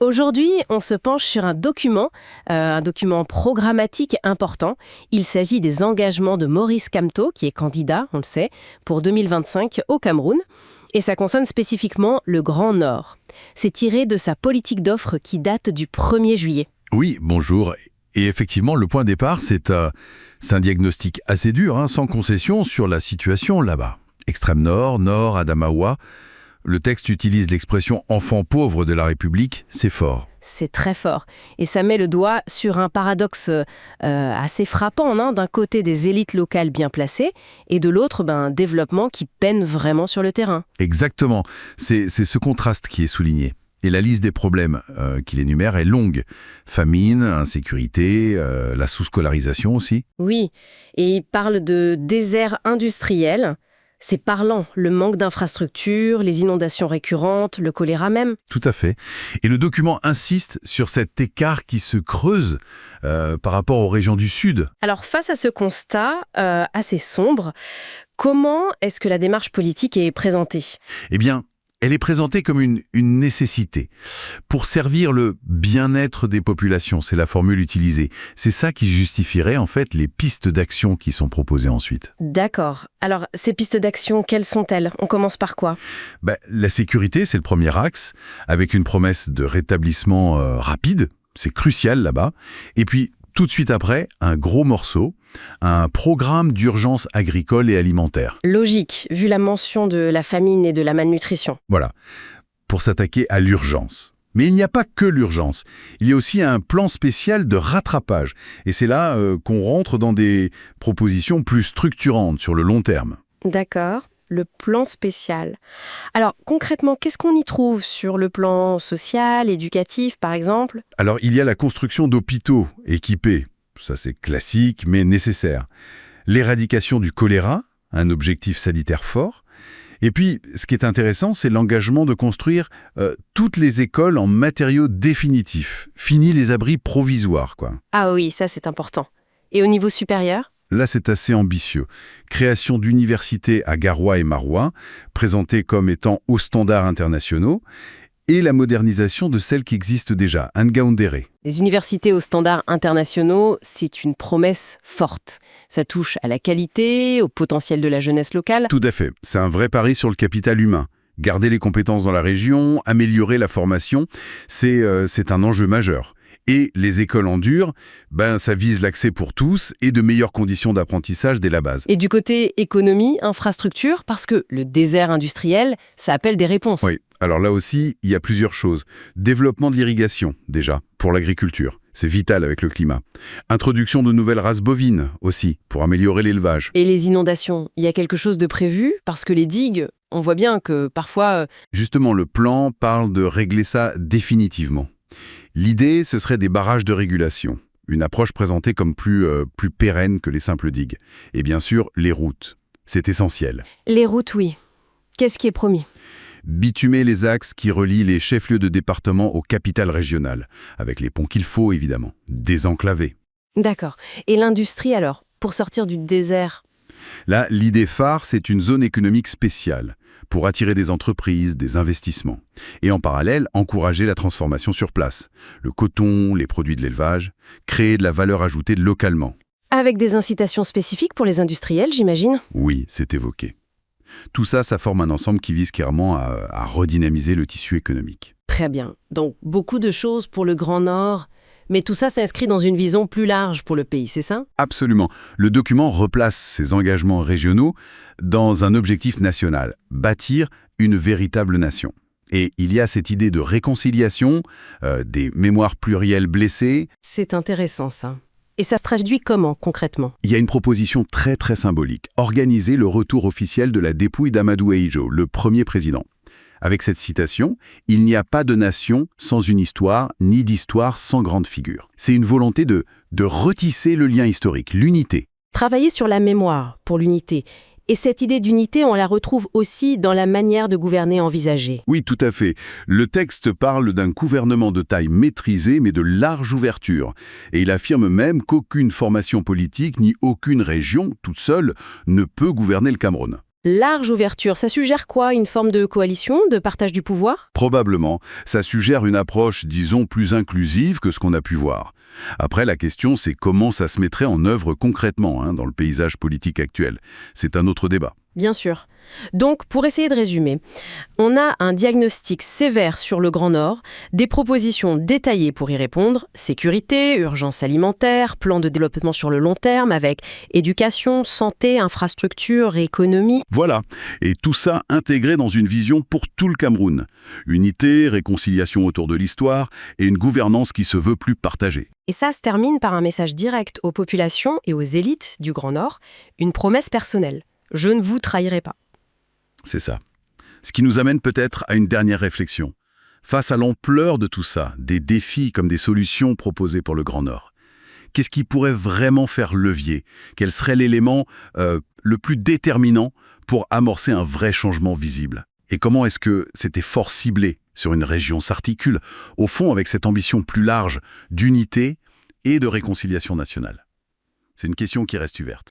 Aujourd'hui, on se penche sur un document programmatique important. Il s'agit des engagements de Maurice Kamto, qui est candidat, on le sait, pour 2025 au Cameroun. Et ça concerne spécifiquement le Grand Nord. C'est tiré de sa politique d'offre qui date du 1er juillet. Oui, bonjour. Et effectivement, le point de départ, c'est un diagnostic assez dur, sans concession sur la situation là-bas. Extrême Nord, Nord, Adamawa. Le texte utilise l'expression « enfant pauvre de la République », c'est fort. C'est très fort. Et ça met le doigt sur un paradoxe assez frappant. D'un côté, des élites locales bien placées, et de l'autre, un développement qui peine vraiment sur le terrain. Exactement. C'est ce contraste qui est souligné. Et la liste des problèmes qu'il énumère est longue. Famine, insécurité, la sous-scolarisation aussi. Oui, et il parle de désert industriel. C'est parlant, le manque d'infrastructures, les inondations récurrentes, le choléra même. Tout à fait. Et le document insiste sur cet écart qui se creuse par rapport aux régions du Sud. Alors face à ce constat assez sombre, comment est-ce que la démarche politique est présentée ? Eh bien, elle est présentée comme une nécessité pour servir le bien-être des populations, c'est la formule utilisée. C'est ça qui justifierait en fait les pistes d'action qui sont proposées ensuite. D'accord. Alors, ces pistes d'action, quelles sont-elles ? On commence par quoi ? La sécurité, c'est le premier axe, avec une promesse de rétablissement rapide, c'est crucial là-bas. Et puis, tout de suite après, un gros morceau, un programme d'urgence agricole et alimentaire. Logique, vu la mention de la famine et de la malnutrition. Voilà, pour s'attaquer à l'urgence. Mais il n'y a pas que l'urgence. Il y a aussi un plan spécial de rattrapage. Et c'est là qu'on rentre dans des propositions plus structurantes sur le long terme. D'accord, le plan spécial. Alors, concrètement, qu'est-ce qu'on y trouve sur le plan social, éducatif, par exemple ? Alors, il y a la construction d'hôpitaux équipés. Ça, c'est classique, mais nécessaire. L'éradication du choléra, un objectif sanitaire fort. Et puis, ce qui est intéressant, c'est l'engagement de construire toutes les écoles en matériaux définitifs. Fini les abris provisoires, quoi. Ah oui, ça c'est important. Et au niveau supérieur ? Là, c'est assez ambitieux. Création d'universités à Garoua et Maroua, présentées comme étant aux standards internationaux, et la modernisation de celles qui existent déjà, à Ngaoundéré. Les universités aux standards internationaux, c'est une promesse forte. Ça touche à la qualité, au potentiel de la jeunesse locale. Tout à fait. C'est un vrai pari sur le capital humain. Garder les compétences dans la région, améliorer la formation, c'est un enjeu majeur. Et les écoles en dur, ça vise l'accès pour tous et de meilleures conditions d'apprentissage dès la base. Et du côté économie, infrastructure, parce que le désert industriel, ça appelle des réponses. Oui, alors là aussi, il y a plusieurs choses. Développement de l'irrigation, déjà, pour l'agriculture. C'est vital avec le climat. Introduction de nouvelles races bovines, aussi, pour améliorer l'élevage. Et les inondations, il y a quelque chose de prévu ? Parce que les digues, on voit bien que parfois... Justement, le plan parle de régler ça définitivement. L'idée, ce serait des barrages de régulation, une approche présentée comme plus pérenne que les simples digues. Et bien sûr, les routes. C'est essentiel. Les routes, oui. Qu'est-ce qui est promis ? Bitumer les axes qui relient les chefs-lieux de département aux capitales régionales, avec les ponts qu'il faut, évidemment. Désenclaver. D'accord. Et l'industrie, alors, pour sortir du désert ? Là, l'idée phare, c'est une zone économique spéciale, pour attirer des entreprises, des investissements. Et en parallèle, encourager la transformation sur place. Le coton, les produits de l'élevage, créer de la valeur ajoutée localement. Avec des incitations spécifiques pour les industriels, j'imagine ? Oui, c'est évoqué. Tout ça, ça forme un ensemble qui vise clairement à redynamiser le tissu économique. Très bien. Donc, beaucoup de choses pour le Grand Nord, mais tout ça s'inscrit dans une vision plus large pour le pays, c'est ça ? Absolument. Le document replace ces engagements régionaux dans un objectif national, bâtir une véritable nation. Et il y a cette idée de réconciliation, des mémoires plurielles blessées. C'est intéressant, ça. Et ça se traduit comment, concrètement ? Il y a une proposition très très symbolique, organiser le retour officiel de la dépouille d'Amadou Ahidjo, le premier président. Avec cette citation, il n'y a pas de nation sans une histoire, ni d'histoire sans grande figure. C'est une volonté de retisser le lien historique, l'unité. Travailler sur la mémoire pour l'unité. Et cette idée d'unité, on la retrouve aussi dans la manière de gouverner envisagée. Oui, tout à fait. Le texte parle d'un gouvernement de taille maîtrisée, mais de large ouverture. Et il affirme même qu'aucune formation politique, ni aucune région, toute seule, ne peut gouverner le Cameroun. Large ouverture, ça suggère quoi? Une forme de coalition, de partage du pouvoir? Probablement, ça suggère une approche, disons, plus inclusive que ce qu'on a pu voir. Après, la question, c'est comment ça se mettrait en œuvre concrètement dans le paysage politique actuel. C'est un autre débat. Bien sûr. Donc, pour essayer de résumer, on a un diagnostic sévère sur le Grand Nord, des propositions détaillées pour y répondre, sécurité, urgence alimentaire, plan de développement sur le long terme avec éducation, santé, infrastructure, économie. Voilà, et tout ça intégré dans une vision pour tout le Cameroun. Unité, réconciliation autour de l'histoire et une gouvernance qui se veut plus partagée. Et ça se termine par un message direct aux populations et aux élites du Grand Nord, une promesse personnelle. Je ne vous trahirai pas. C'est ça. Ce qui nous amène peut-être à une dernière réflexion. Face à l'ampleur de tout ça, des défis comme des solutions proposées pour le Grand Nord, qu'est-ce qui pourrait vraiment faire levier? Quel serait l'élément le plus déterminant pour amorcer un vrai changement visible? Et comment est-ce que cet effort ciblé sur une région s'articule, au fond, avec cette ambition plus large d'unité et de réconciliation nationale? C'est une question qui reste ouverte.